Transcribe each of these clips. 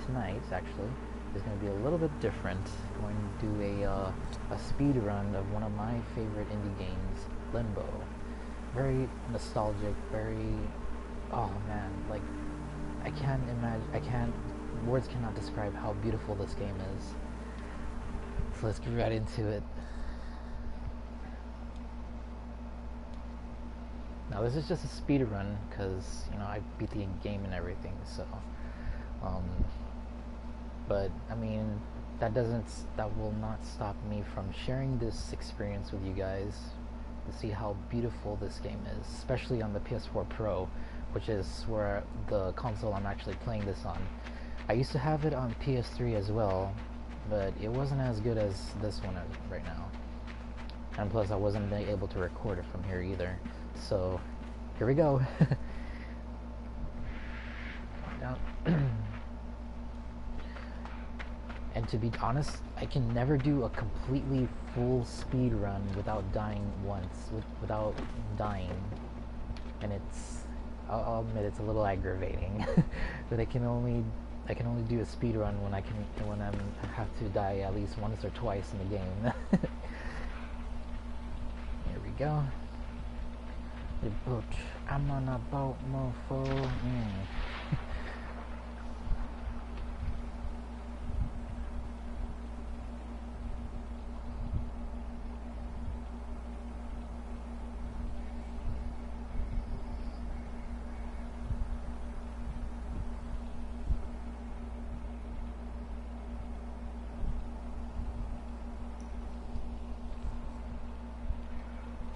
tonight actually is going to be a little bit different. I'm going to do a speed run of one of my favorite indie games, Limbo. Very nostalgic, very, oh man, like words cannot describe how beautiful this game is. So let's get right into it. Now this is just a speed run because, you know, I beat the game and everything, so but I mean that will not stop me from sharing this experience with you guys to see how beautiful this game is, especially on the PS4 Pro, which is where the console I'm actually playing this on. I used to have it on PS3 as well, but it wasn't as good as this one right now. And plus I wasn't able to record it from here either. So here we go. Now, and to be honest, I can never do a completely full speed run without dying once, without dying. And I'll admit it's a little aggravating that I can only do a speed run when I have to die at least once or twice in the game. Here we go. The boat. I'm on a boat, mofo.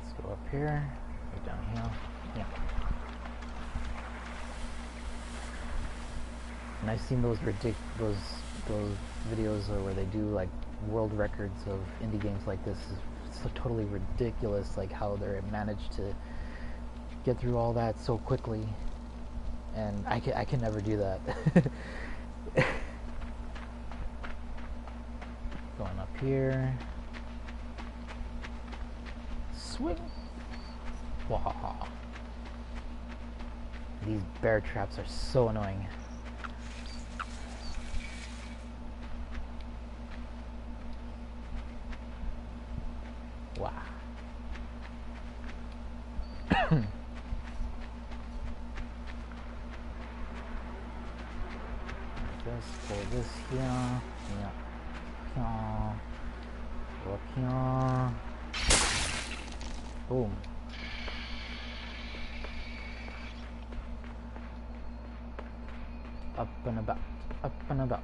Let's go up here. Go down here. Yeah. And I've seen those videos where they do like world records of indie games like this. It's so totally ridiculous, like how they managed to get through all that so quickly, and I can never do that. Going up here. Swing. Wow. These bear traps are so annoying. Wow. Just pull this here. Yeah. Here. Up here. Boom. Up and about. Up and about.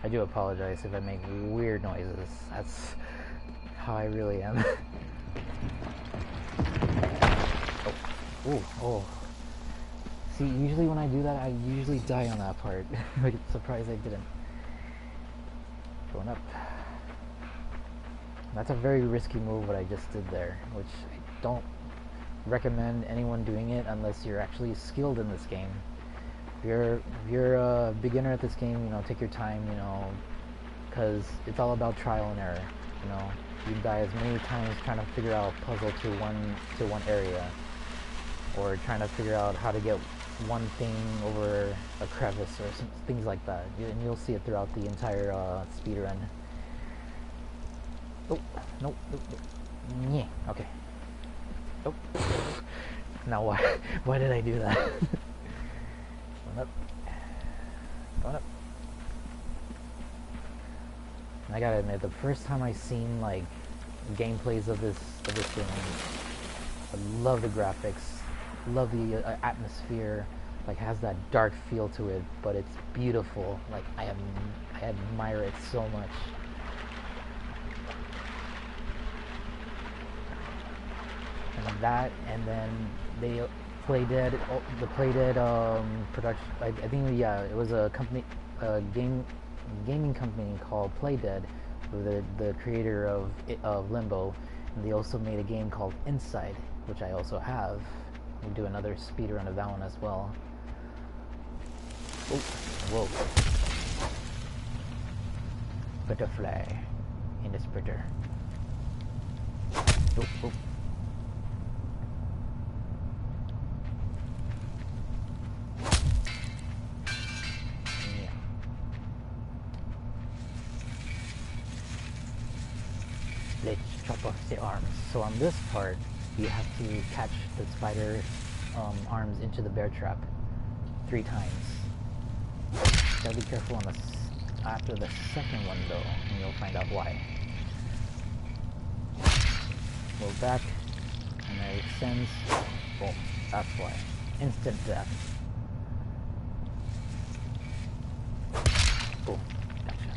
I do apologize if I make weird noises. That's how I really am. Oh. See, usually when I do that, I usually die on that part. I'm surprised I didn't. Going up. That's a very risky move what I just did there, which I don't recommend anyone doing it unless you're actually skilled in this game. If you're a beginner at this game, you know, take your time, you know, because it's all about trial and error. You know, you die as many times trying to figure out a puzzle to one area, or trying to figure out how to get one thing over a crevice or some things like that. And you'll see it throughout the entire speedrun. Oh, nope. Yeah, okay. Oh. Now why did I do that? Going up. Going up. And I gotta admit, the first time I seen like gameplays of this game, I love the graphics, love the atmosphere. Like, has that dark feel to it, but it's beautiful. Like, I admire it so much. And that, and then the Playdead production. I think, yeah, it was a company, gaming company called Playdead, the creator of Limbo, and they also made a game called Inside, which I also have. We'll do another speedrun of that one as well. Oh, whoa! Butterfly in the splitter. Oh. chop off the arms. So on this part, you have to catch the spider arms into the bear trap 3 times. Gotta be careful on after the second one though, and you'll find out why. Move back, and then it extends. Boom, that's why. Instant death. Boom, gotcha.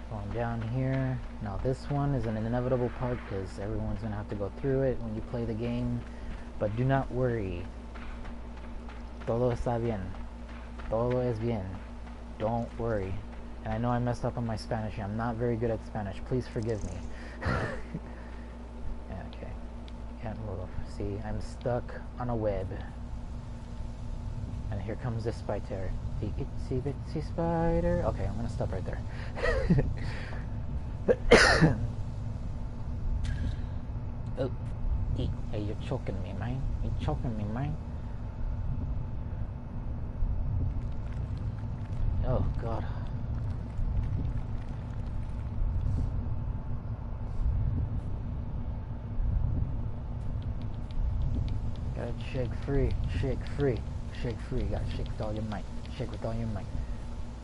Going down here. Now this one is an inevitable part because everyone's going to have to go through it when you play the game. But do not worry. Todo está bien. Todo es bien. Don't worry. And I know I messed up on my Spanish. I'm not very good at Spanish. Please forgive me. Okay. Can't move. See, I'm stuck on a web. And here comes this spider. The itsy bitsy spider. Okay, I'm gonna stop right there. Oh, hey, you're choking me, man. You're choking me, man. Oh, God. Gotta shake free, shake free, shake free. You gotta shake with all your might. Shake with all your might.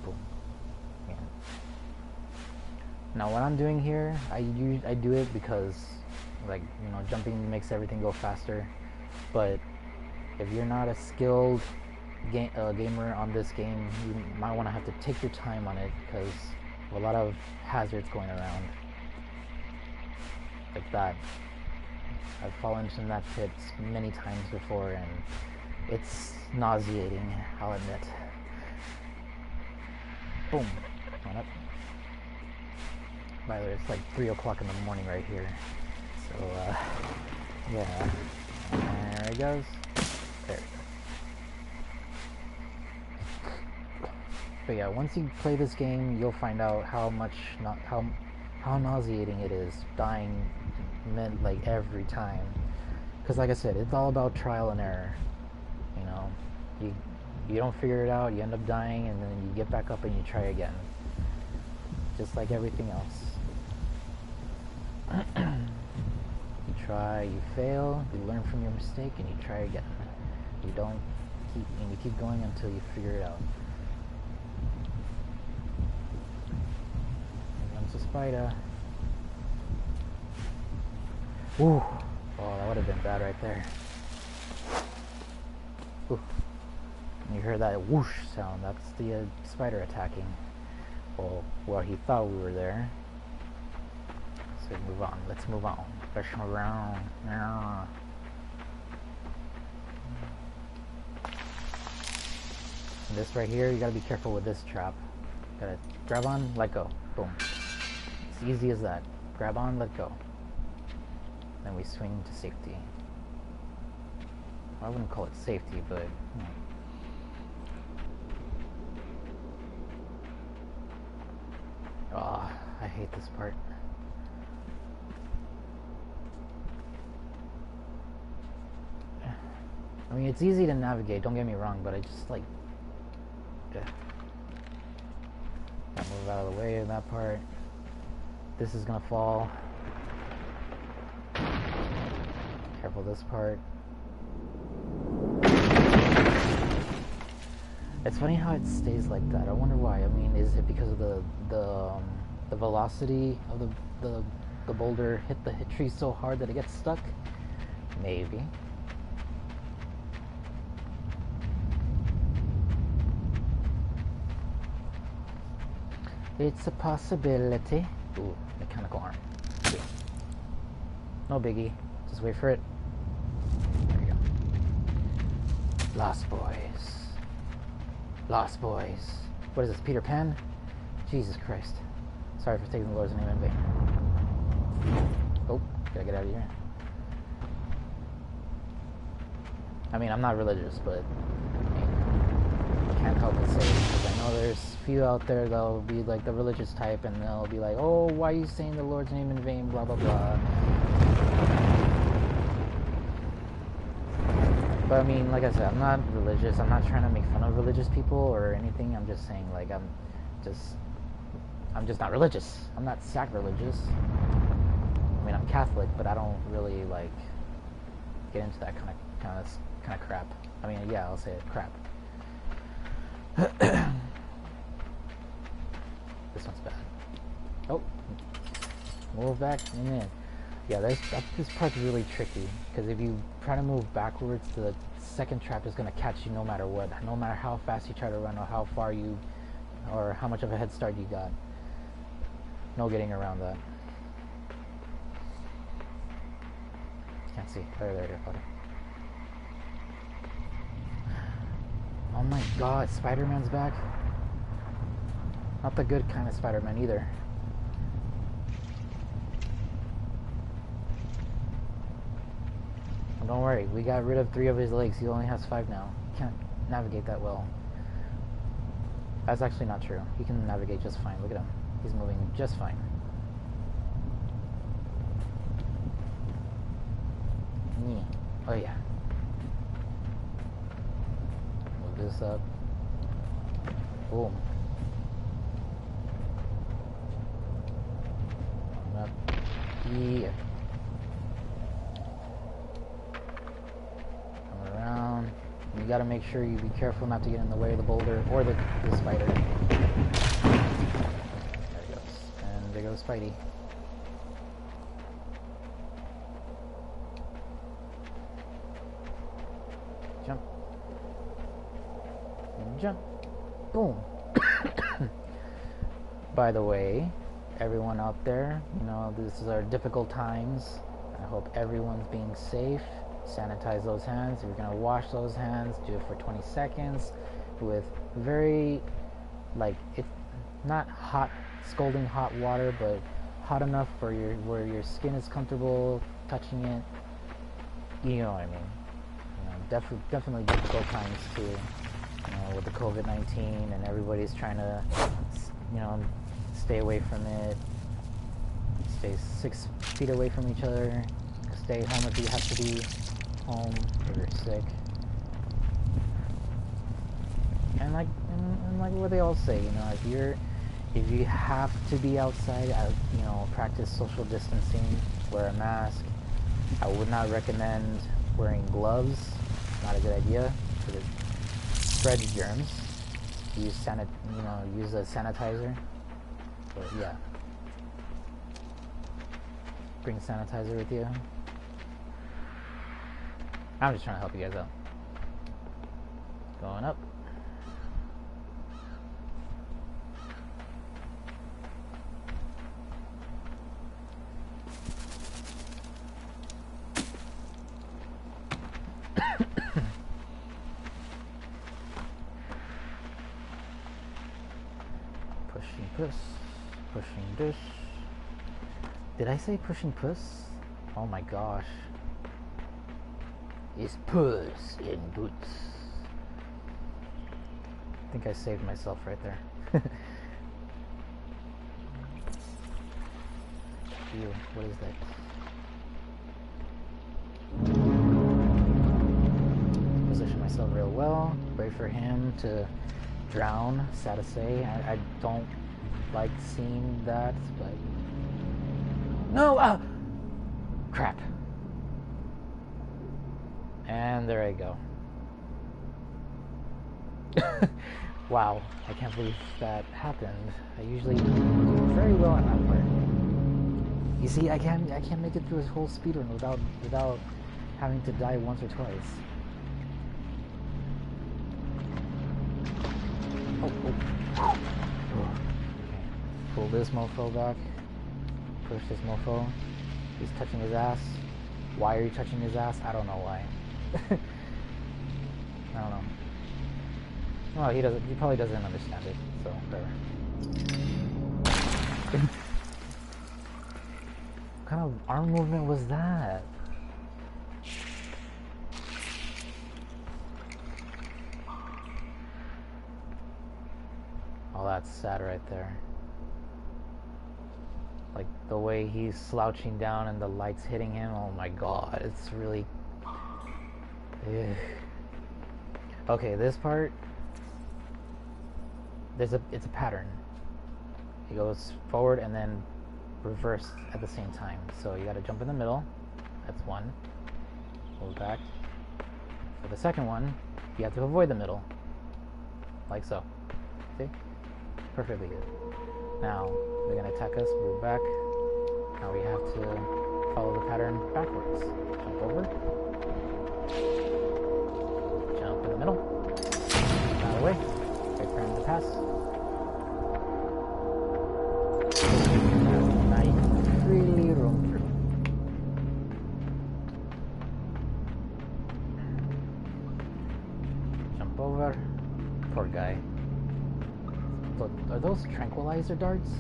Boom. Yeah. Now what I'm doing here, I do it because, like, you know, jumping makes everything go faster. But if you're not a skilled gamer on this game, you might want to have to take your time on it because a lot of hazards going around like that. I've fallen into that pit many times before and it's nauseating, I'll admit. Boom. Going up. By the way, it's like 3 o'clock in the morning right here. So, yeah. There it goes. There we go. But yeah, once you play this game, you'll find out how nauseating it is dying like every time. Because like I said, it's all about trial and error. You know, you don't figure it out, you end up dying, and then you get back up and you try again. Just like everything else. You try, you fail, you learn from your mistake, and you try again. You keep going until you figure it out. Here comes the spider. Ooh. Oh, that would have been bad right there. Ooh. You hear that whoosh sound, that's the spider attacking. Well, he thought we were there. So move on, let's move on. Let's move around. Yeah. This right here, you gotta be careful with this trap. Gotta grab on, let go. Boom. It's easy as that. Grab on, let go. Then we swing to safety. I wouldn't call it safety, but you know. Oh, I hate this part. I mean, it's easy to navigate, don't get me wrong, but I just like... Yeah. Gotta move out of the way of that part. This is gonna fall. Careful this part. It's funny how it stays like that. I wonder why. I mean, is it because of the velocity of the boulder hit the tree so hard that it gets stuck? Maybe. It's a possibility. Ooh, mechanical arm. Okay. No biggie. Just wait for it. There you go. Lost Boys. Lost Boys. What is this, Peter Pan? Jesus Christ. Sorry for taking the Lord's name in vain. Oh, gotta get out of here. I mean, I'm not religious, but I can't help but say it, because I know there's few out there that'll be like the religious type, and they'll be like, oh, why are you saying the Lord's name in vain, blah, blah, blah. But I mean, like I said, I'm not religious. I'm not trying to make fun of religious people or anything. I'm just saying, like, just, I'm just not religious. I'm not sacrilegious. I mean, I'm Catholic, but I don't really like get into that kind of crap. I mean, yeah, I'll say it, crap. This one's bad. Oh, move back and in. Yeah, this part's really tricky because if you try to move backwards, the second trap is gonna catch you no matter what, no matter how fast you try to run or how far you, or how much of a head start you got. No getting around that. Can't see. There, buddy. Oh my God, Spider-Man's back. Not the good kind of Spider-Man either. Don't worry, we got rid of 3 of his legs. He only has 5 now. He can't navigate that well. That's actually not true. He can navigate just fine. Look at him. He's moving just fine. Oh yeah. Move this up. Boom. Up. Yeah. Around. You gotta make sure you be careful not to get in the way of the boulder or the spider. There he goes. And there goes Spidey. Jump. And jump. Boom. By the way, everyone out there, you know, this is our difficult times. I hope everyone's being safe. Sanitize those hands. If you're gonna wash those hands, do it for 20 seconds with very, like, it's not hot, scalding hot water, but hot enough for where your skin is comfortable touching it. You know what I mean? You know, definitely difficult times too. You know, with the COVID-19 and everybody's trying to, you know, stay away from it. Stay 6 feet away from each other. Stay home if you have to be home if you're sick. And like what they all say, you know, if you have to be outside, you know, practice social distancing, wear a mask. I would not recommend wearing gloves. Not a good idea because it spreads germs. Use a sanitizer. But yeah, bring sanitizer with you. I'm just trying to help you guys out. Going up. Pushing puss. Pushing this. Did I say pushing puss? Oh my gosh. Is Puss in Boots. I think I saved myself right there. Ew, what is that? Position myself real well. Wait for him to drown, sad to say. I don't like seeing that, but... No! Crap. And there I go. Wow, I can't believe that happened. I usually do very well in that part. You see, I can't make it through a whole speedrun without having to die once or twice. Oh. Okay. Pull this mofo back. Push this mofo. He's touching his ass. Why are you touching his ass? I don't know why. I don't know. Well, he probably doesn't understand it, so whatever. What kind of arm movement was that? Oh, that's sad right there. Like the way he's slouching down and the light's hitting him. Oh my god, it's really... Ugh. Okay, this part, it's a pattern. It goes forward and then reverse at the same time. So you gotta jump in the middle. That's one. Move back. For the second one, you have to avoid the middle. Like so. See? Perfectly good. Now, they're gonna attack us, move back. Now we have to follow the pattern backwards. Jump over. Jump in the middle. Out of the way. Wait for him to pass. Now you can freely roam through. Jump over. Poor guy. Are those tranquilizer darts?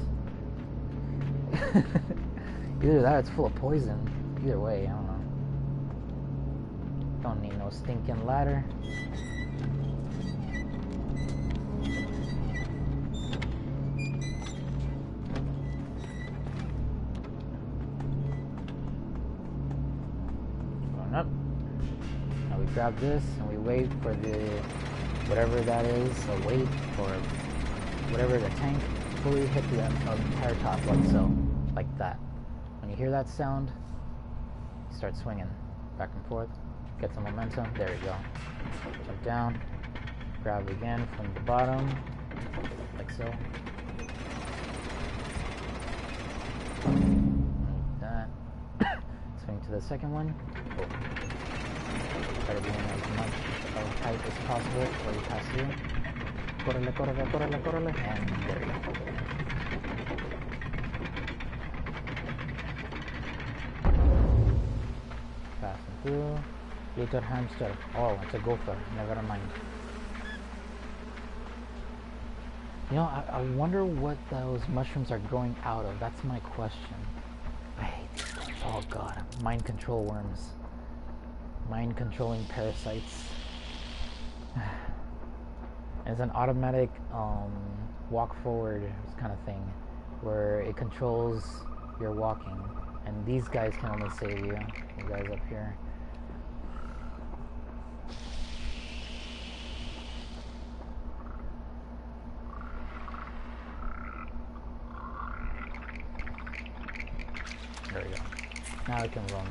Either that or it's full of poison. Either way, I don't know. Don't need no stinking ladder. Going up. Now we grab this and we wait for the whatever that is, a weight or whatever, the tank fully hit the entire top, like so, like that. When you hear that sound, you start swinging back and forth, get some momentum. There we go. Jump down, grab again from the bottom, like so. Like that. Swing to the second one. Boom. Try to be in as much of height as possible before you pass through. Correle, correle, correle, correle, and there we go. Passing through. Little hamster. Oh, it's a gopher. Never mind. You know, I wonder what those mushrooms are growing out of. That's my question. I hate these things. Oh god. Mind control worms. Mind controlling parasites. It's an automatic walk forward kind of thing where it controls your walking, and these guys can only save you. You guys up here. There we go. Now I can run.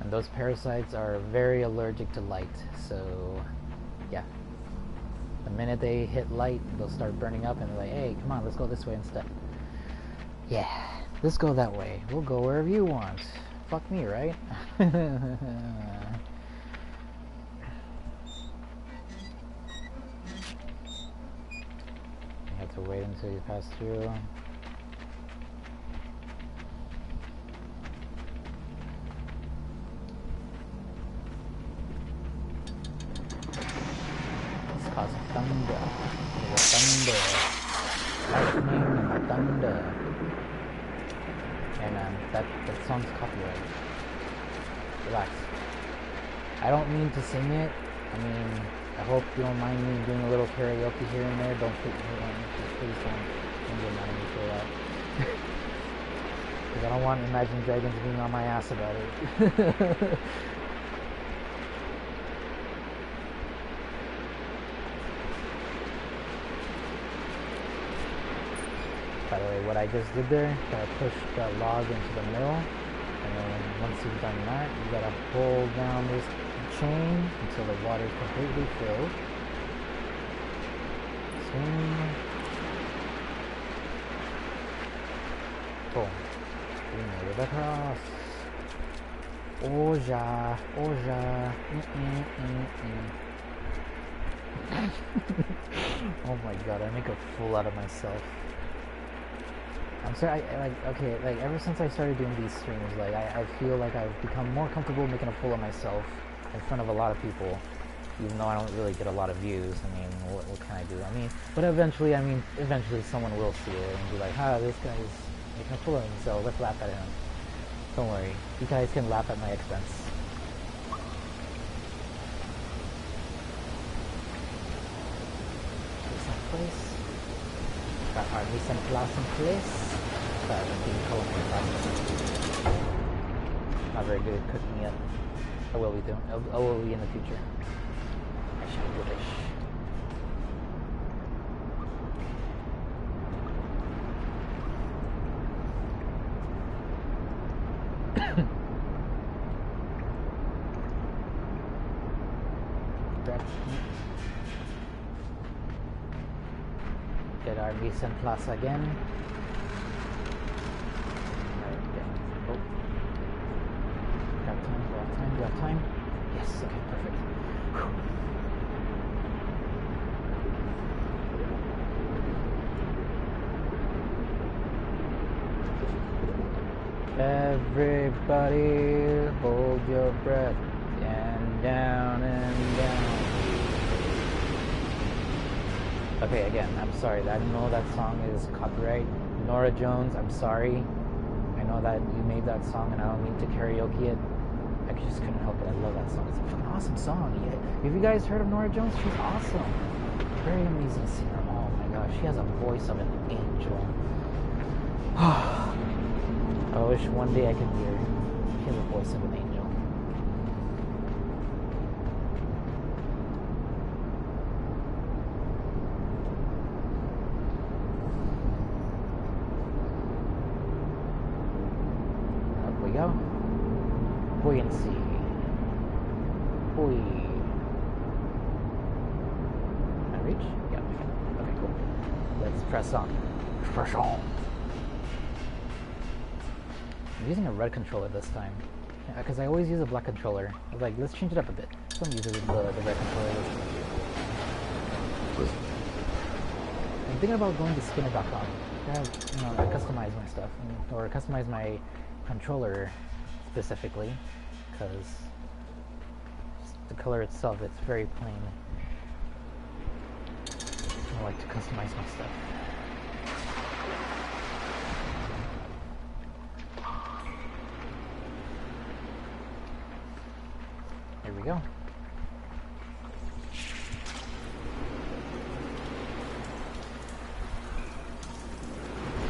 And those parasites are very allergic to light, so yeah. The minute they hit light, they'll start burning up and they're like, hey, come on, let's go this way instead. Yeah, let's go that way. We'll go wherever you want. Fuck me, right? You have to wait until you pass through. Thunder, thunder, lightning, thunder. Hey man, that song's copyrighted. Relax. I don't mean to sing it. I mean, I hope you don't mind me doing a little karaoke here and there. Don't please don't get mad at me for that. Because I don't want Imagine Dragons being on my ass about it. By the way, what I just did there, I pushed that log into the middle, and then once you've done that, you gotta pull down this chain until the water is completely filled. Swing. Boom. We made it across. Oja, oja. Oh my god, I make a fool out of myself. I'm sorry, ever since I started doing these streams, like, I feel like I've become more comfortable making a fool of myself in front of a lot of people, even though I don't really get a lot of views. I mean, what can I do? I mean, but eventually someone will see it and be like, this guy's making a fool of himself, let's laugh at him. Don't worry, you guys can laugh at my expense. Someplace. Got our mise en place in place. not very good at cooking yet. I will be doing. I will be in the future. I shall do this. Get our mise en place again. Oh. Got time. Yes, okay, perfect. Whew. Everybody hold your breath and down and down. Okay, again, I'm sorry. I know that song is copyright. Nora Jones, I'm sorry. I know that you made that song and I don't mean to karaoke it. I just couldn't help it. I love that song. It's a fucking awesome song. Yeah. Have you guys heard of Nora Jones? She's awesome. Very amazing singer. Oh my gosh, she has a voice of an angel. I wish one day I could hear her. She has a voice of an angel. Up we go. Buoyancy. Buoy. Can I reach? Yeah. Okay, cool. Let's press on. Press on. I'm using a red controller this time because I always use a black controller. I was like, let's change it up a bit. So I'm using the red controller this time. I'm thinking about going to Skinner.com. I customize my stuff or customize my controller specifically because the color itself, it's very plain. I like to customize my stuff. Here we go.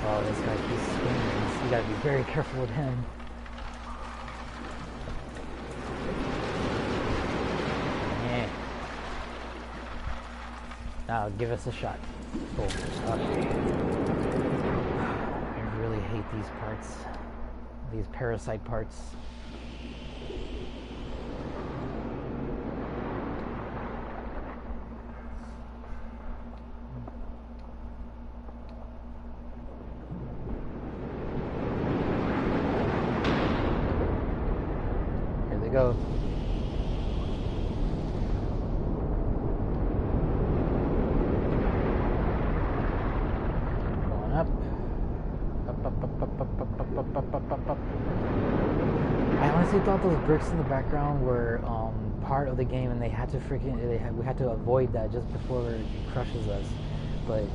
Oh, this guy keeps spinning. You gotta be very careful with him. Yeah. Now give us a shot. Oh, okay. I really hate these parts. These parasite parts. Go. Going up. Up. I honestly thought those bricks in the background were part of the game, and they had to we had to avoid that just before it crushes us. But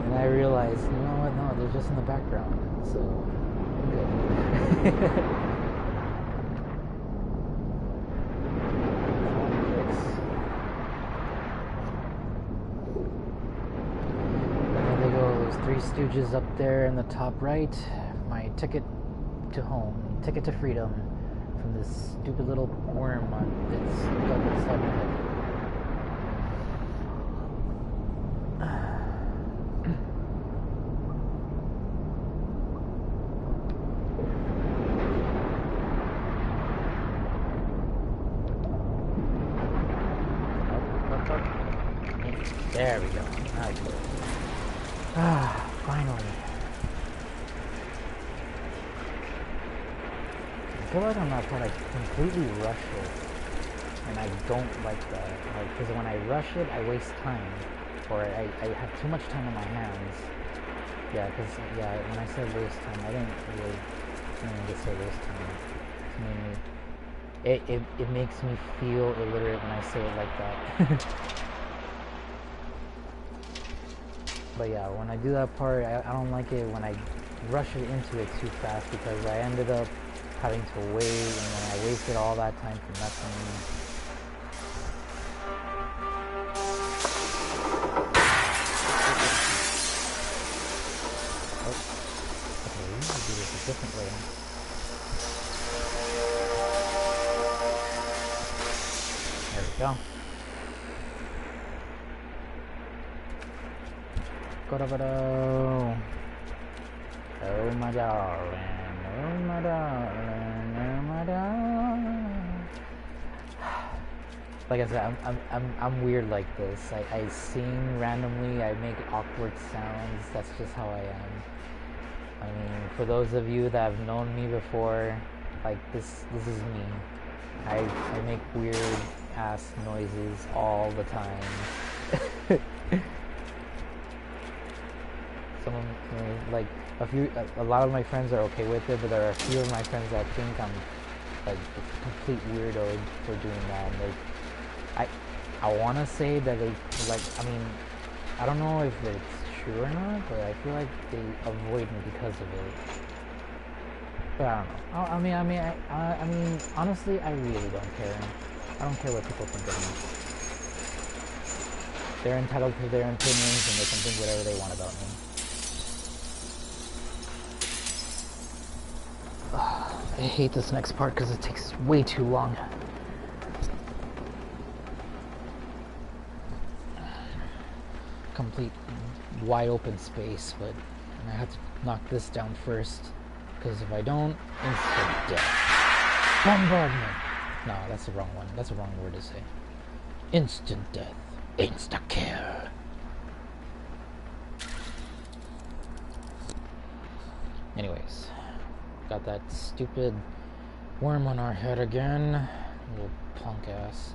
then I realized, you know what? No, they're just in the background. So I'm good. Three Stooges up there in the top right. My ticket to home, ticket to freedom from this stupid little worm on its stuck inside my head. There we go. Alright, cool. Finally. I feel like on that part I completely rush it, and I don't like that. Because when I rush it, I waste time, or I have too much time on my hands. Yeah, because when I said waste time, I didn't really mean to say waste time. It makes me feel illiterate when I say it like that. But yeah, when I do that part, I don't like it when I rush it into it too fast because I ended up having to wait, and then I wasted all that time for nothing. Oh, okay, we can do this a different way. Go. Go. Oh my darling, oh my darling, oh my darling. Like I said, I'm weird like this. I sing randomly. I make awkward sounds. That's just how I am. I mean, for those of you that have known me before, like this is me. I make weird ass noises all the time. Like a lot of my friends are okay with it, but there are a few of my friends that think I'm like a complete weirdo for doing that. Like, I want to say that they like. I mean, I don't know if it's true or not, but I feel like they avoid me because of it. But I don't know. I mean, honestly, I really don't care. I don't care what people think of me. They're entitled to their opinions, and they can think whatever they want about me. I hate this next part because it takes way too long. Complete wide open space, but I have to knock this down first because if I don't, instant death. Bombardment! No, that's the wrong one. That's the wrong word to say. Instant death. Insta-kill. Anyways. Got that stupid worm on our head again. Little punk ass.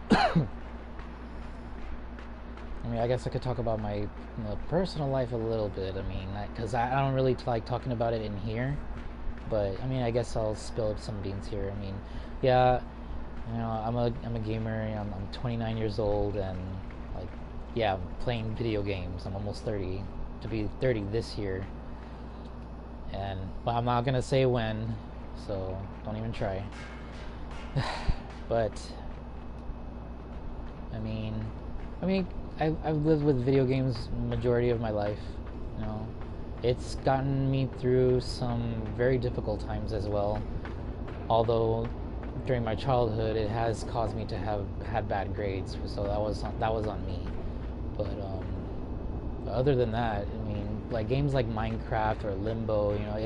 I mean, I guess I could talk about my personal life a little bit. I mean, because I don't really like talking about it in here. But I mean, I guess I'll spill some beans here. I mean, yeah, you know, I'm a gamer. I'm 29 years old, and like, yeah, I'm playing video games. I'm almost 30, to be 30 this year. And but I'm not gonna say when, so don't even try. But I mean, I've lived with video games majority of my life. You know. It's gotten me through some very difficult times as well. Although during my childhood, it has caused me to have had bad grades, so that was on me. But other than that, I mean, like games like Minecraft or Limbo, you know,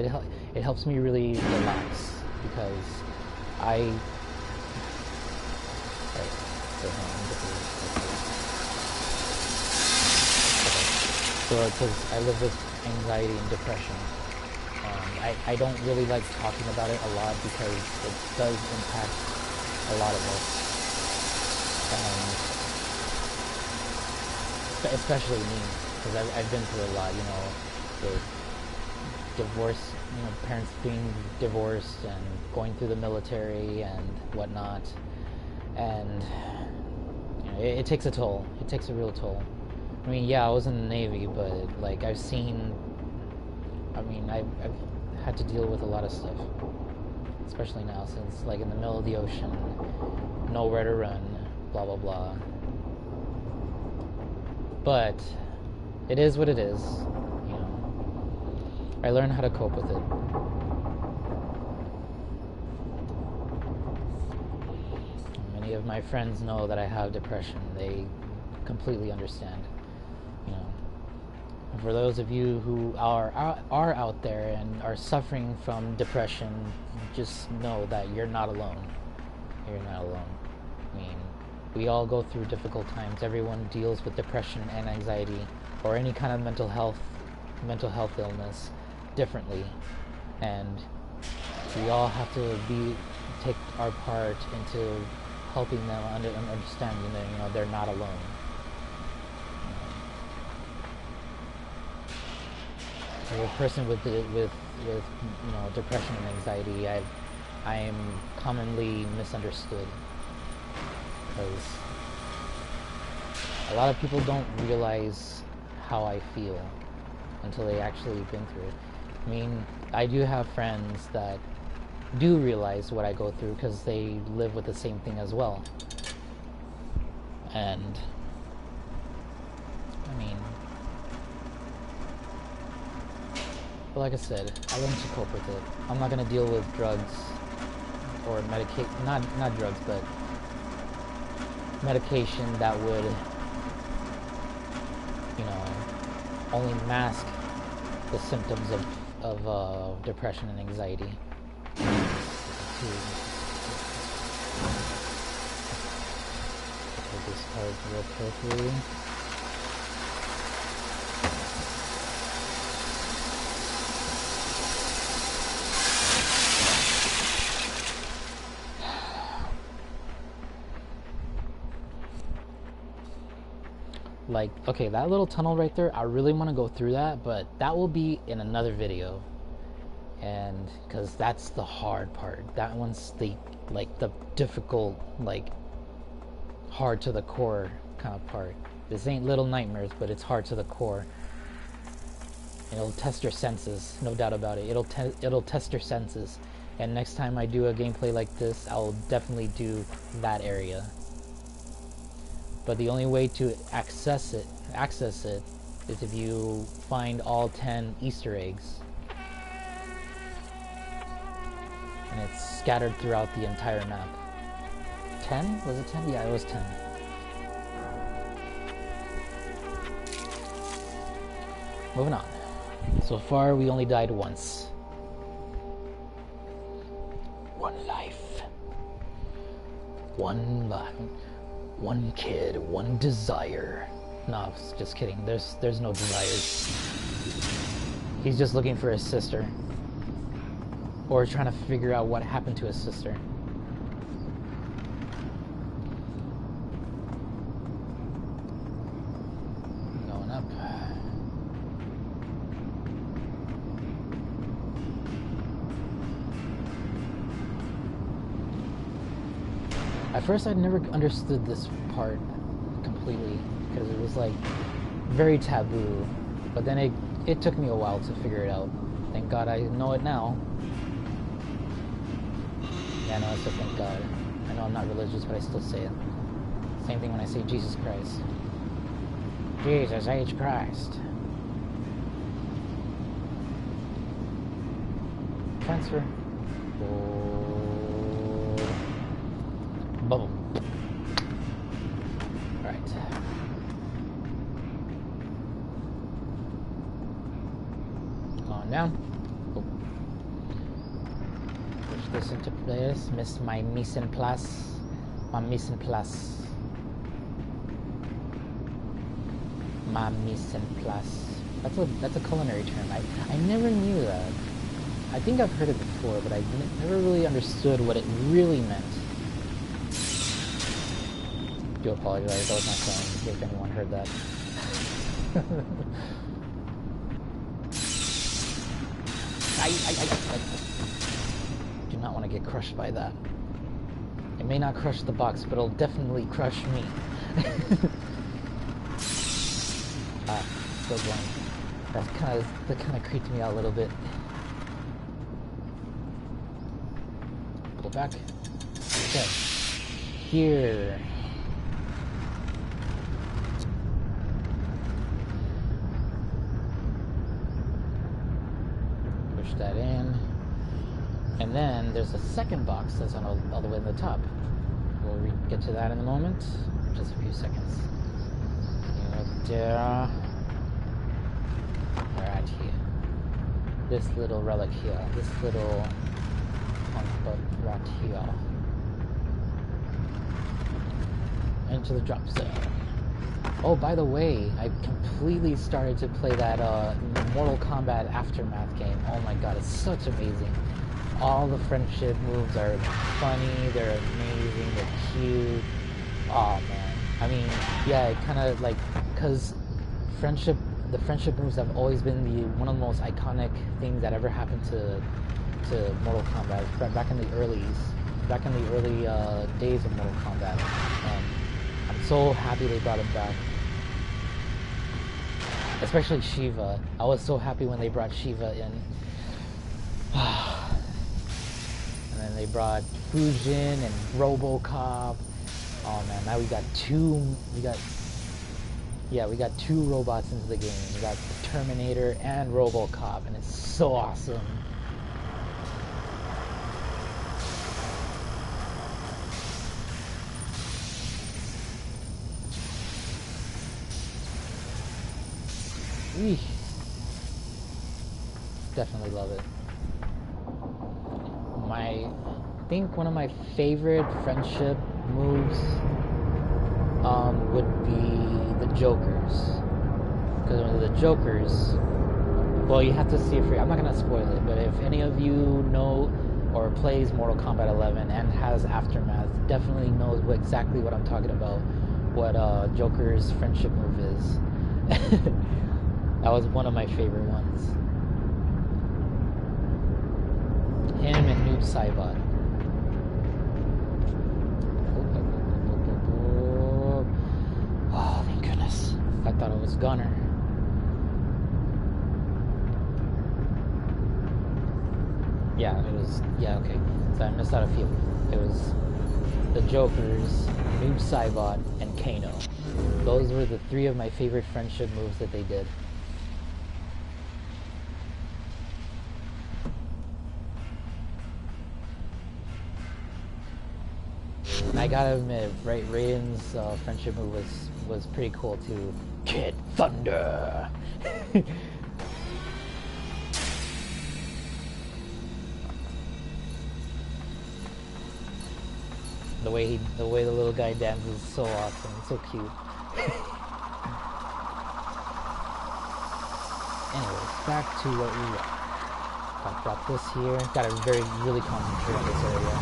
it helps me really relax because because I live with anxiety and depression. I don't really like talking about it a lot because it does impact a lot of us. Especially me, because I've been through a lot, you know, with divorce, you know, parents being divorced and going through the military and whatnot. And, you know, it takes a toll. It takes a real toll. I mean, yeah, I was in the Navy, but like I've had to deal with a lot of stuff, especially now since like in the middle of the ocean, nowhere to run, blah blah blah. But it is what it is, you know. I learned how to cope with it. Many of my friends know that I have depression. They completely understand. You know, for those of you who are out there and are suffering from depression, just know that you're not alone. You're not alone. I mean, we all go through difficult times. Everyone deals with depression and anxiety or any kind of mental health illness differently, and we all have to take our part into helping them understanding that, you know, they're not alone. As a person with you know, depression and anxiety, I am commonly misunderstood because a lot of people don't realize how I feel until they actually been through it. I mean, I do have friends that do realize what I go through because they live with the same thing as well. And I mean, but like I said, I learned to cope with it. I'm not gonna deal with drugs or not drugs, but medication that would, you know, only mask the symptoms of depression and anxiety. Take this card real carefully. Like, okay, that little tunnel right there, I really want to go through that, but that will be in another video. And because that's the hard part. That one's the difficult, like hard to the core kind of part. This ain't Little Nightmares, but it's hard to the core. And it'll test your senses, no doubt about it. It'll test your senses. And next time I do a gameplay like this, I'll definitely do that area. But the only way to access it is if you find all 10 Easter eggs. And it's scattered throughout the entire map. 10? Was it 10? Yeah, it was 10. Moving on. So far, we only died once. One life. One life. One kid, one desire. No, just kidding. There's no desires. He's just looking for his sister. Or trying to figure out what happened to his sister. Going up. At first, I'd never understood this part completely because it was like very taboo. But then it took me a while to figure it out. Thank God I know it now. Yeah, no, I still thank God. I know I'm not religious, but I still say it. Same thing when I say Jesus Christ. Jesus H. Christ. Transfer. Oh. Boom. Alright. On down. Oh. Push this into place. Miss my mise en place. My mise en place. My mise en place. That's a culinary term. I never knew that. I think I've heard it before, but I never really understood what it really meant. I do apologize, that was my phone, if anyone heard that. I do not want to get crushed by that. It may not crush the box, but it'll definitely crush me. Still going. That kind of creeped me out a little bit. Pull back. Okay. Here. Push that in. And then there's a second box that's on all the way in the top. We'll get to that in a moment. Just a few seconds. There. Right here. This little relic here. This little right here. Into the drop zone. Oh, by the way, I completely started to play that Mortal Kombat Aftermath game. Oh my god, it's such amazing. All the friendship moves are funny, they're amazing, they're cute. Oh man. I mean, yeah, it kind of like, because the friendship moves have always been one of the most iconic things that ever happened to Mortal Kombat. Back in the early days of Mortal Kombat. And I'm so happy they brought it back. Especially Shiva. I was so happy when they brought Shiva in. And then they brought Fujin and RoboCop. Oh man, now we got two robots into the game. We got the Terminator and RoboCop, and it's so awesome. Eesh. Definitely love it. I think one of my favorite friendship moves would be the Jokers. Because the Jokers, well, you have to see it for you. I'm not going to spoil it, but if any of you know or plays Mortal Kombat 11 and has Aftermath, definitely knows exactly what I'm talking about, what Joker's friendship move is. That was one of my favorite ones. Him and Noob Saibot. Oh, thank goodness. I thought it was Gunner. Yeah, it was... Yeah, okay. So I missed out a few. It was the Jokers, Noob Saibot, and Kano. Those were the three of my favorite friendship moves that they did. And I gotta admit, Raiden's friendship move was pretty cool too. Kid Thunder. the way the little guy dances is so awesome. It's so cute. Anyways, back to what we got. Got this here. Gotta really concentrate on this area.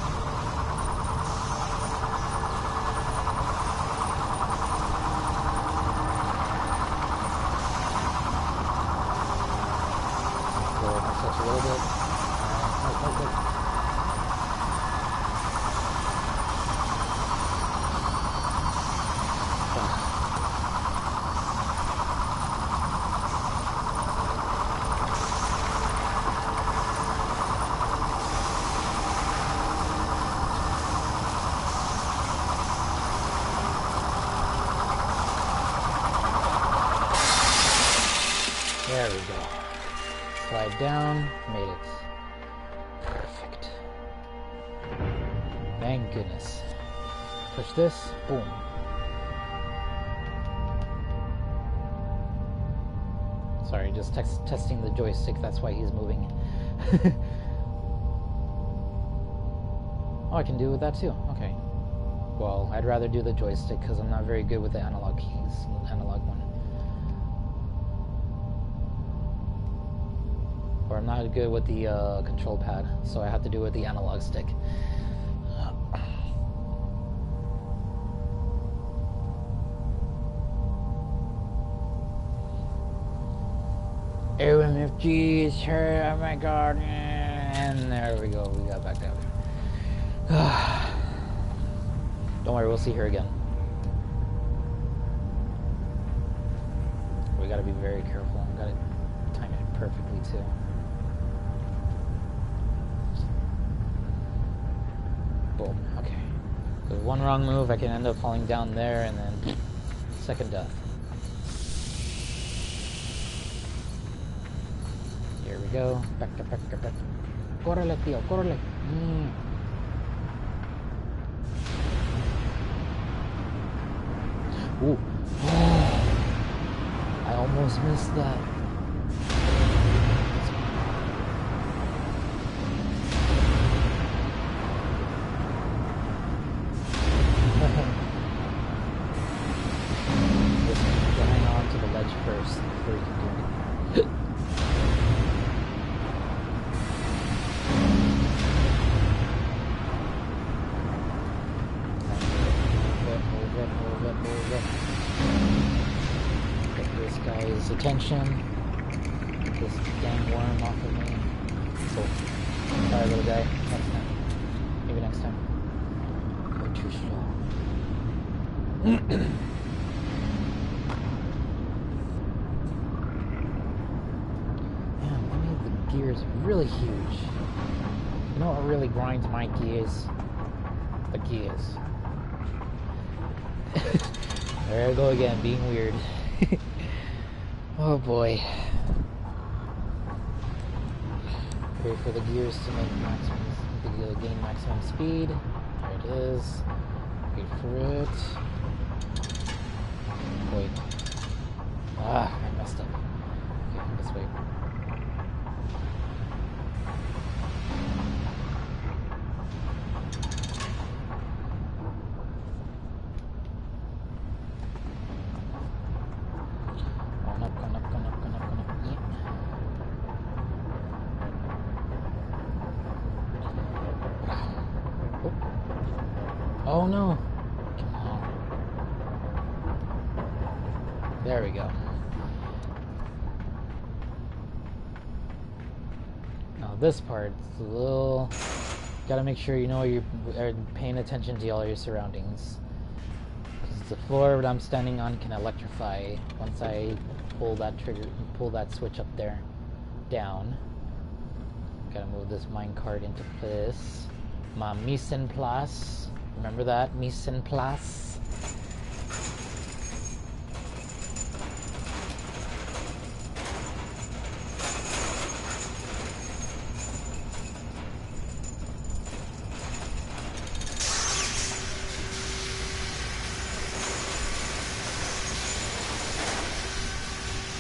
A little bit. There we go. Slide down, made it. Perfect. Thank goodness. Push this, boom. Sorry, just testing the joystick, that's why he's moving. Oh, I can do with that too, okay. Well, I'd rather do the joystick because I'm not very good with the analog keys, analog one. Or I'm not good with the control pad, so I have to do it with the analog stick. OMFG is here, oh my god, and there we go, we got back down there. Don't worry, we'll see her again. We gotta be very careful, we gotta time it perfectly too. Boom, okay. With one wrong move, I can end up falling down there and then second death. Here we go. Back. Córrele, tío, córrele. Ooh. Oh, I almost missed that. First before you can do anything. Move it. Get this guy's attention. Get this dang worm off of me. Cool. Sorry, little guy. Next time. Maybe next time. Go too slow. Gears really huge. You know what really grinds my gears? The gears. There I go again, being weird. Oh boy. Wait for the gears to make gain maximum speed. There it is. Wait for it. Wait. Ah, I messed up. Okay, let's wait. Going up. Yeah. Oh no! Come on. There we go. Now this part is a little... Gotta make sure you know you're paying attention to all your surroundings. Because the floor that I'm standing on can electrify once I pull that switch up there, down. Gotta move this minecart into place. Ma mise en place. Remember that? Mise en place.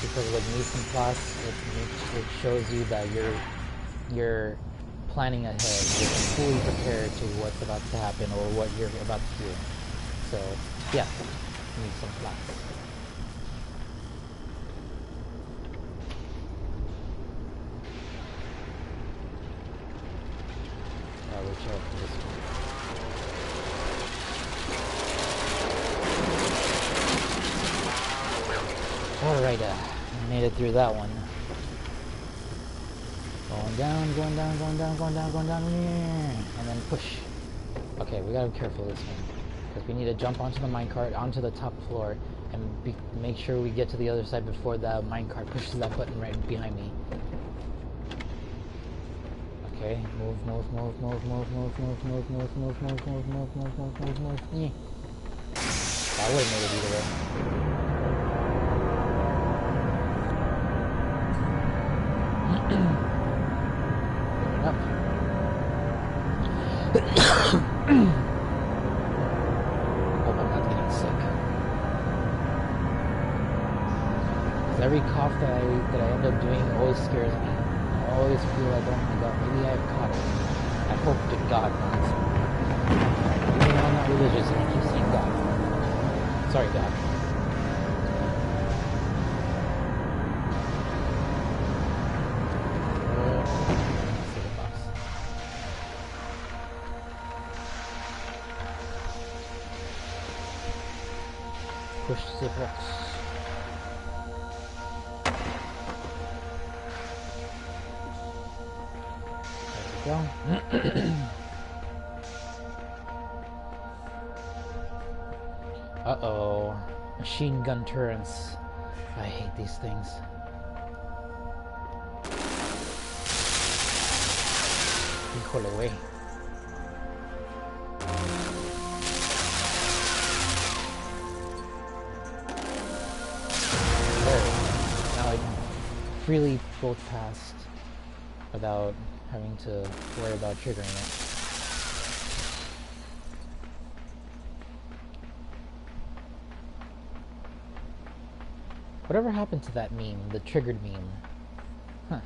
Because with mise en place, it shows you that you're planning ahead, you're fully prepared to what's about to happen or what you're about to do. So, yeah, mise en place. Watch out for this one. Alright, made it through that one. Going down, and then push. Okay, we gotta be careful this one, because we need to jump onto the minecart, onto the top floor, and make sure we get to the other side before the minecart pushes that button right behind me. Okay, move. Yeah. That would have made it either way. Up. Hope I'm not getting sick. Because every cough that I end up doing always scares me. I always feel like, oh my god, maybe I've caught it. I hope to God not. Even though I'm not religious and I keep saying God. Sorry, God. Push the box. There we go. Uh-oh. Machine gun turrets. I hate these things. Híjole, güey. Freely both past without having to worry about triggering it. Whatever happened to that meme, the triggered meme? Huh.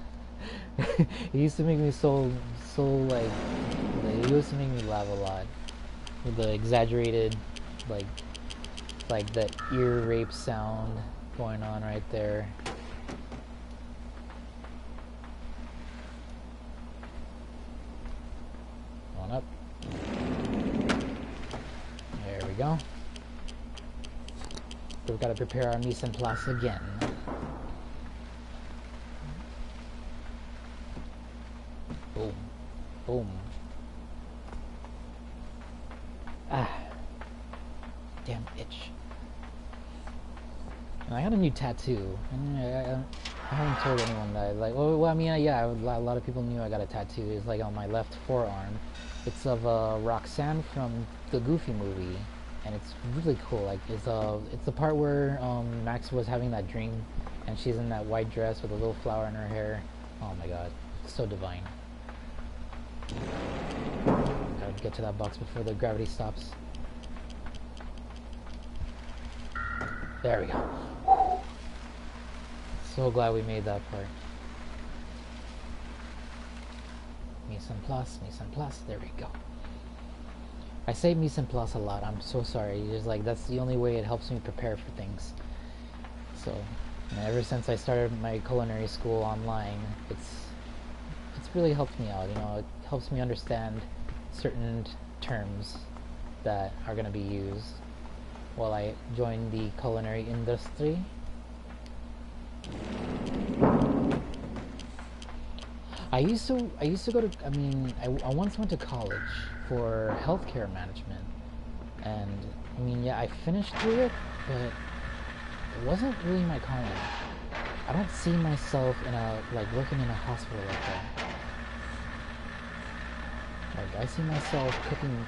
It used to make me so like, it used to make me laugh a lot with the exaggerated like that ear rape sound going on right there. Up. There we go. We've got to prepare our mise en place again. Boom. Boom. Ah. Damn itch. And I got a new tattoo. I haven't told anyone that. Like, well, I mean, yeah, a lot of people knew I got a tattoo. It's like on my left forearm. It's of Roxanne from the Goofy movie. and it's really cool. Like it's the part where Max was having that dream, and she's in that white dress with a little flower in her hair. Oh my god, so divine. Gotta get to that box before the gravity stops. There we go. So glad we made that part. Mise en place, there we go. I say mise en place a lot, I'm so sorry. Just like, that's the only way it helps me prepare for things. So, ever since I started my culinary school online, it's really helped me out, you know. It helps me understand certain terms that are going to be used while I join the culinary industry. I used to go to, I once went to college for healthcare management, and yeah, I finished through it, but it wasn't really my calling. I don't see myself working in a hospital like that. Like, I see myself cooking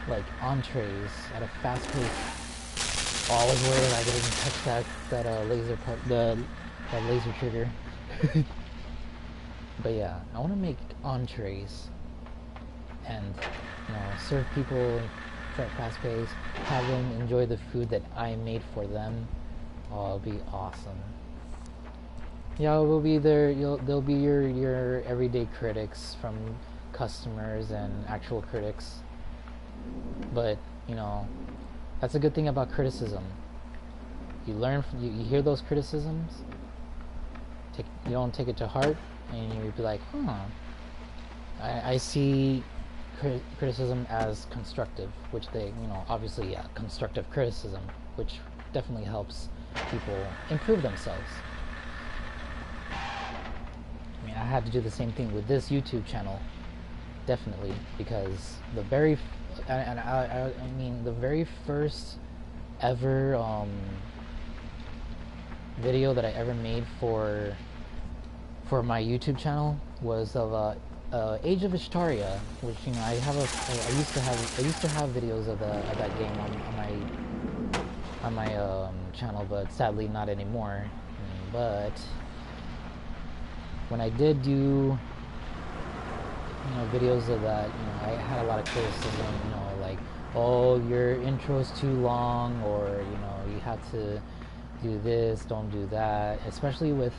like entrees at a fast pace. Oh, I was worried I didn't touch that laser part, that laser trigger. But yeah, I want to make entrees and, serve people at fast pace, have them enjoy the food that I made for them. Oh, it'll be awesome. Yeah, we'll be there. They'll be your everyday critics, from customers and actual critics. But that's a good thing about criticism. You learn from, you hear those criticisms. You don't take it to heart, and you be like, I see criticism as constructive, which they, obviously, yeah, constructive criticism, which definitely helps people improve themselves. I had to do the same thing with this YouTube channel, definitely, because the very first ever video that I ever made for my YouTube channel was of Age of Ishtaria, which I used to have videos of that game on my channel, but sadly not anymore. But when I did do videos of that, I had a lot of criticism, like, oh, your intro's too long, or you have to do this, don't do that, especially with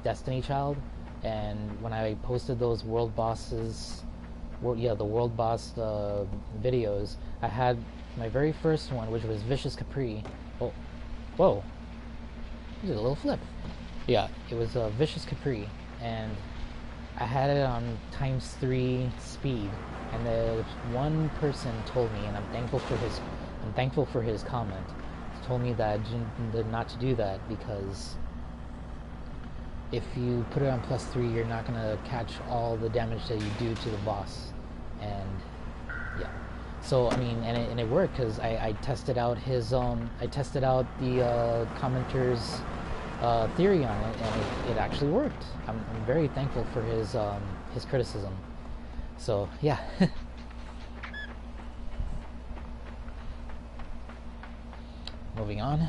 Destiny Child. And when I posted those world bosses, the world boss videos, I had my very first one, which was Vicious Capri. Oh, whoa, this is a little flip. Yeah, it was Vicious Capri, and I had it on ×3 speed, and the one person told me, and I'm thankful for his comment, told me that not to do that, because if you put it on +3, you're not gonna catch all the damage that you do to the boss. And yeah, so and it worked, because I tested out the commenter's theory on it, and it actually worked. I'm very thankful for his criticism. So yeah. Moving on.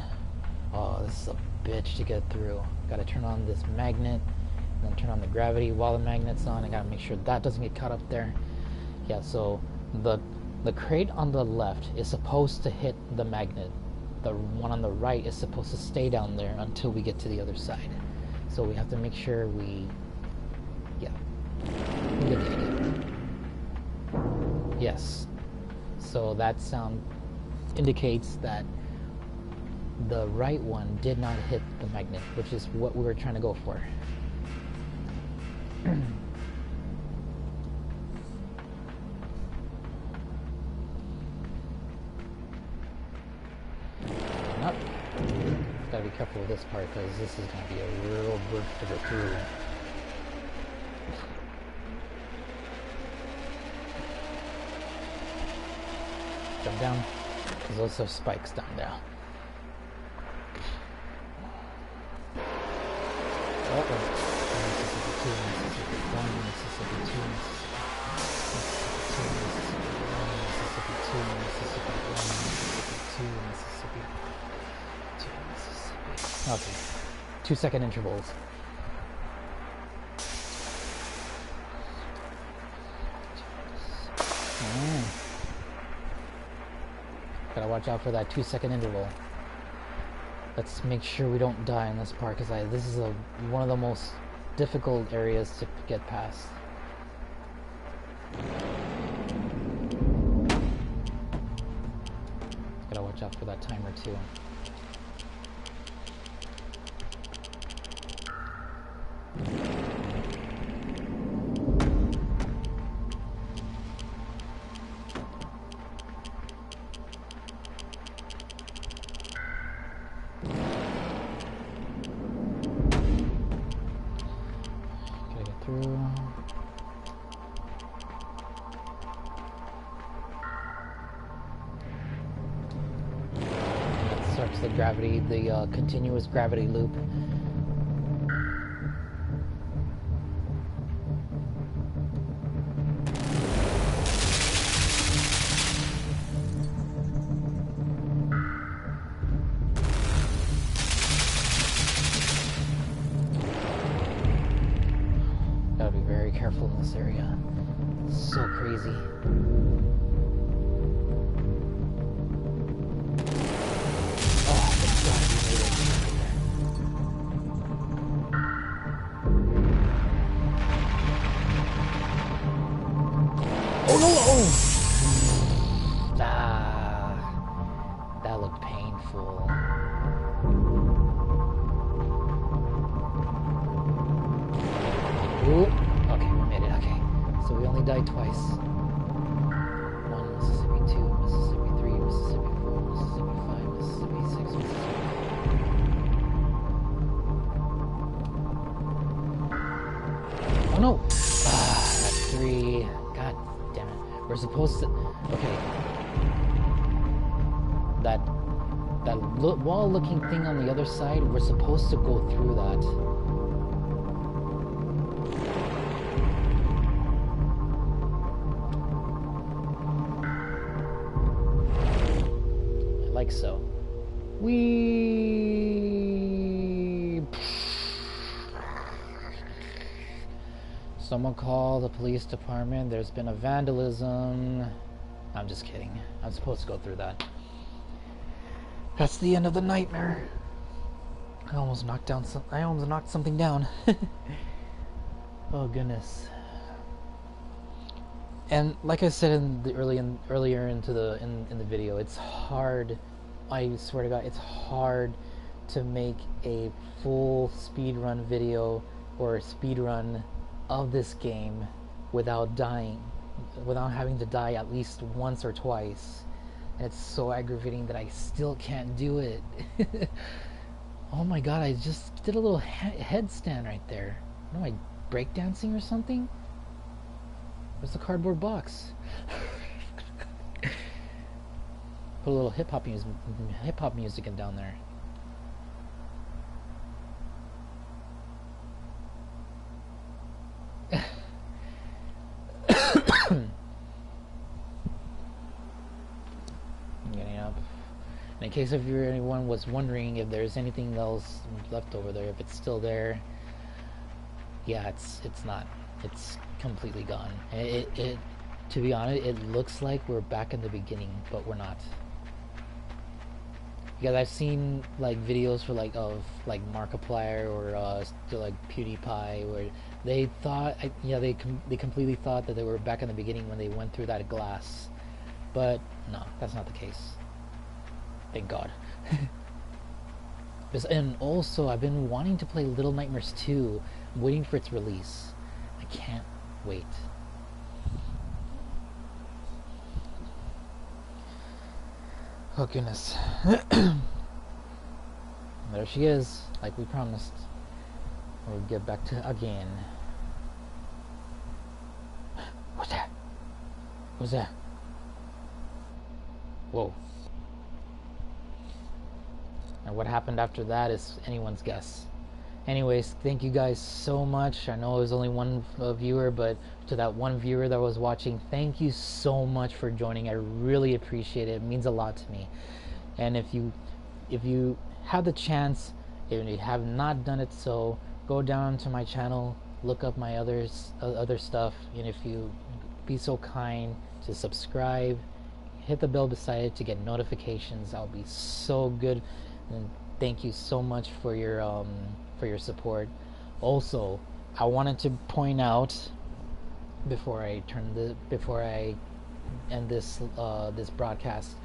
Oh, this is a bitch to get through. Gotta turn on this magnet, and then turn on the gravity while the magnet's on. I gotta make sure that doesn't get caught up there. Yeah, so the crate on the left is supposed to hit the magnet. The one on the right is supposed to stay down there until we get to the other side. So we have to make sure we get the idea. Yes. So that sound indicates that the right one did not hit the magnet, which is what we were trying to go for. Up. Gotta be careful with this part, because this is gonna be a real bridge to go through. Jump down. There's also spikes down there. Mississippi 2, Mississippi 1, Mississippi 2, Mississippi 1, Mississippi 2. Mississippi, 1 Mississippi, 2 Mississippi, 2 Mississippi. Okay. 2-second intervals. Gotta watch out for that 2-second interval. Let's make sure we don't die in this part, because this is one of the most difficult areas to get past. Gotta watch out for that timer too. The gravity, the continuous gravity loop. Gotta be very careful in this area. It's so crazy. Oh no! Oh! That looked painful. Ooh. Okay, we made it. Okay, so we only died twice. 1 Mississippi, 2 Mississippi, 3 Mississippi, 4 Mississippi, 5 Mississippi, 6 Mississippi. Oh no! That's 3. God damn it. We're supposed to... Okay. That wall-looking thing on the other side, we're supposed to go through that. Like so. Someone call the police department. There's been a vandalism. I'm just kidding. I'm supposed to go through that. That's the end of the nightmare. I almost knocked something down. Oh goodness. And like I said in the earlier in the video, it's hard. I swear to God, it's hard to make a full speedrun video or a speedrun of this game without dying, without having to die at least once or twice. And it's so aggravating that I still can't do it. Oh my God, I just did a little headstand right there. Am I breakdancing or something? Where's the cardboard box? Put a little hip hop music in down there. Getting up. And in case if anyone was wondering if there's anything else left over there, if it's still there, yeah, it's not. It's completely gone. It to be honest, it looks like we're back in the beginning, but we're not. Because I've seen like videos for like Markiplier or like PewDiePie where they thought, they completely thought that they were back in the beginning when they went through that glass, but no, that's not the case. Thank God. And also, I've been wanting to play Little Nightmares 2, waiting for its release. I can't wait. Oh goodness. There she is, like we promised. We'll get back to again. What's that? What's that? Whoa. And what happened after that is anyone's guess. Anyways, thank you guys so much. I know it was only one viewer, but to that one viewer that was watching, thank you so much for joining. I really appreciate it. It means a lot to me. And if you have the chance, if you have not done it, so go down to my channel, look up my other stuff, and if you be so kind to subscribe, hit the bell beside it to get notifications. I'll be so good. And thank you so much for your support. Also, I wanted to point out before I end this broadcast,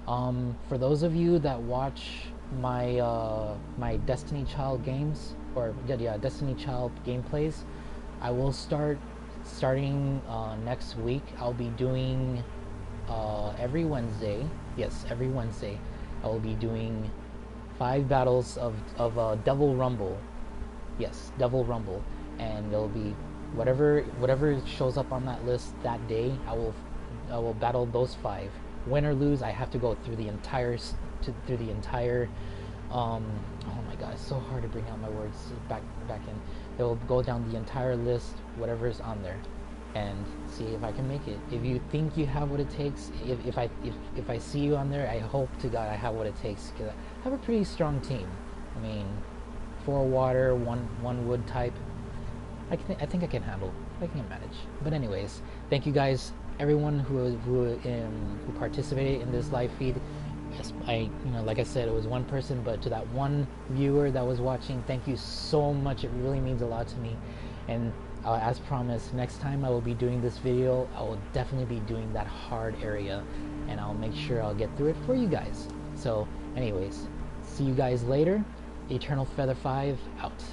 for those of you that watch my Destiny Child games, or yeah, Destiny Child gameplays, I will starting next week. I'll be doing every Wednesday. Yes, every Wednesday I will be doing 5 battles of Devil Rumble. Yes, Devil Rumble, and it'll be whatever shows up on that list that day. I will battle those 5. Win or lose, I have to go through the entire oh my god, it's so hard to bring out my words back in. It will go down the entire list, whatever is on there, and see if I can make it. If you think you have what it takes, if I see you on there, I hope to God I have what it takes, because I have a pretty strong team. I mean, 4 water, one wood type. I think I can handle. I can manage. But anyways, thank you guys, everyone who participated in this live feed. Yes, like I said, it was one person, but to that one viewer that was watching, thank you so much. It really means a lot to me. And as promised, next time I will be doing this video, I will definitely be doing that hard area, and I'll make sure I'll get through it for you guys. So anyways, see you guys later. Eternal Feather 5 out.